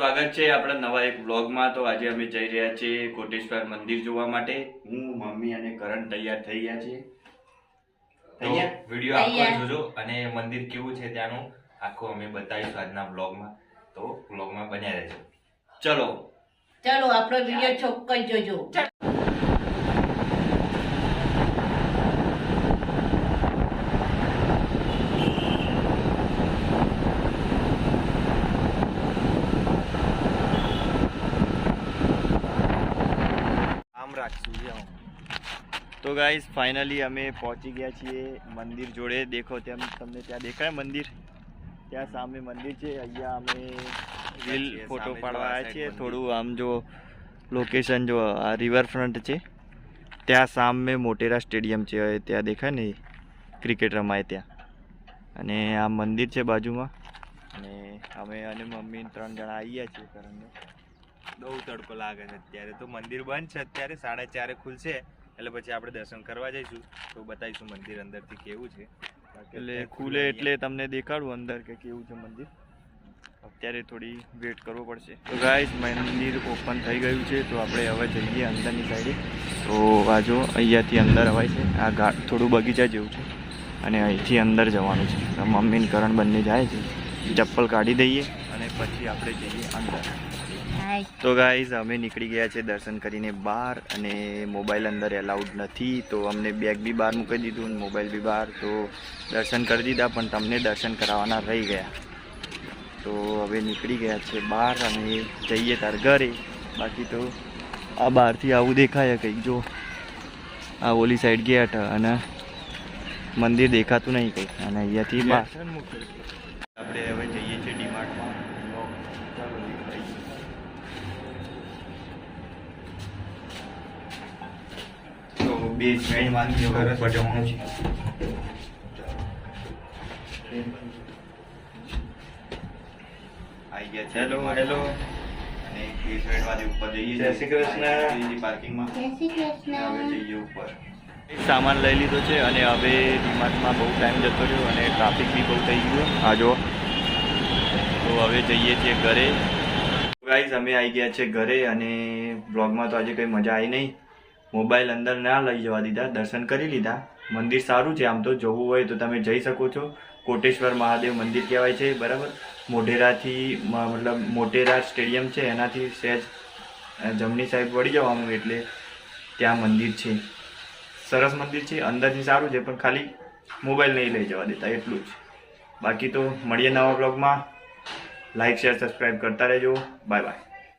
સ્વાગત છે આપણા નવા એક વ્લોગમાં। તો આજે અમે જઈ રહ્યા છીએ કોટેશ્વર મંદિર જોવા માટે। હું મમ્મી અને કરણ તૈયાર થઈ ગયા છે। વિડિયો આખો જોજો અને મંદિર કેવું છે ત્યાંનું આખો અમે બતાવીશું આજના વ્લોગમાં। તો વ્લોગમાં બન્યા રહેજો। ચલો આપણો વિડિયો ચોક્કસ જોજો। तो गाइस फाइनली અમે પહોંચી ગયા છીએ મંદિર જોડે। દેખો તેમ તમને ત્યાં દેખાય મંદિર, ત્યાં સામે મંદિર છે। અહીંયા અમે રીલ ફોટો પાડવા આવ્યા છીએ। થોડું આમ જો લોકેશન જો આ રિવરફ્રન્ટ છે, ત્યાં સામે મોટેરા સ્ટેડિયમ છે, ત્યાં દેખાય ને ક્રિકેટ રમાય ત્યાં, અને આ મંદિર છે બાજુમાં। અને અમે અને મમ્મી 3 જણા આવી ગયા છીએ। કરણને બહુ તડકો લાગે છે અત્યારે, તો મંદિર બંધ છે અત્યારે, 4:30 ખુલશે એટલે પછી આપણે દર્શન કરવા જઈશું। તો બતાવીશું મંદિર અંદરથી કેવું છે, એટલે ખુલે એટલે તમને દેખાડું અંદર કે કેવું છે મંદિર। અત્યારે થોડી વેટ કરવો પડશે। તો ગાઈસ મંદિર ઓપન થઈ ગયું છે, તો આપણે હવે જઈએ અંદરની સાઈડે। તો આ જો અહીંયાથી અંદર અવાય છે, આ થોડું બગીચા જેવું છે અને અહીંથી અંદર જવાનું છે। તો મમ્મી ને કરણ બંને જાય છે, ચપ્પલ કાઢી દઈએ અને પછી આપણે જઈએ અંદર। તો ગાઈઝ અમે નીકળી ગયા છે દર્શન કરીને બહાર, અને મોબાઈલ અંદર એલાઉડ નથી, તો અમને બેગ બી બહાર મૂકી દીધું અને મોબાઈલ બી બહાર। તો દર્શન કરી દીધા પણ તમને દર્શન કરાવવાના રહી ગયા। તો હવે નીકળી ગયા છે બહાર અને જઈએ તાર ઘરે। બાકી તો આ બહારથી આવું દેખાય કંઈક, જો આ ઓલી સાઈડ ગેટ અને મંદિર દેખાતું નહીં કંઈક, અને અહીંયાથી બહાર આપણે હવે જઈએ છીએ ડીમાર્ટમાં। બે ફ્રેન્ડ માંગી ઉપર જવાનું છે। આવી ગયા છે, હેલો હેલો, અને બે ફ્રેન્ડ માંથી ઉપર જઈએ। જય શ્રી કૃષ્ણ। પાર્કિંગમાં જય શ્રી કૃષ્ણ। હવે જઈએ ઉપર, સામાન લઈ લીધો છે અને હવે ડીમાર્ટમાં બહુ ટાઈમ જતો રહ્યો અને ટ્રાફિક બી બહુ થઈ ગયો આ જો। તો હવે જઈએ છીએ ઘરે। ગાઈઝ અમે આવી ગયા છે ઘરે, અને બ્લોગમાં તો આજે કંઈ મજા આવી નહીં। મોબાઈલ અંદર ના લઈ જવા દીધા, દર્શન કરી લીધા। મંદિર સારું છે, આમ તો જવું હોય તો તમે જઈ શકો છો। કોટેશ્વર મહાદેવ મંદિર કહેવાય છે, બરાબર। મોઢેરાથી મતલબ મોટેરા સ્ટેડિયમ છે એનાથી સહેજ જમણી સાઈડ વળી જવાનું એટલે ત્યાં મંદિર છે। સરસ મંદિર છે, અંદરથી સારું છે, પણ ખાલી મોબાઈલ નહીં લઈ જવા દેતા એટલું જ। બાકી તો મળીએ નવા બ્લોગમાં। લાઈક શેર સબસ્ક્રાઈબ કરતા રહેજો। Bye bye.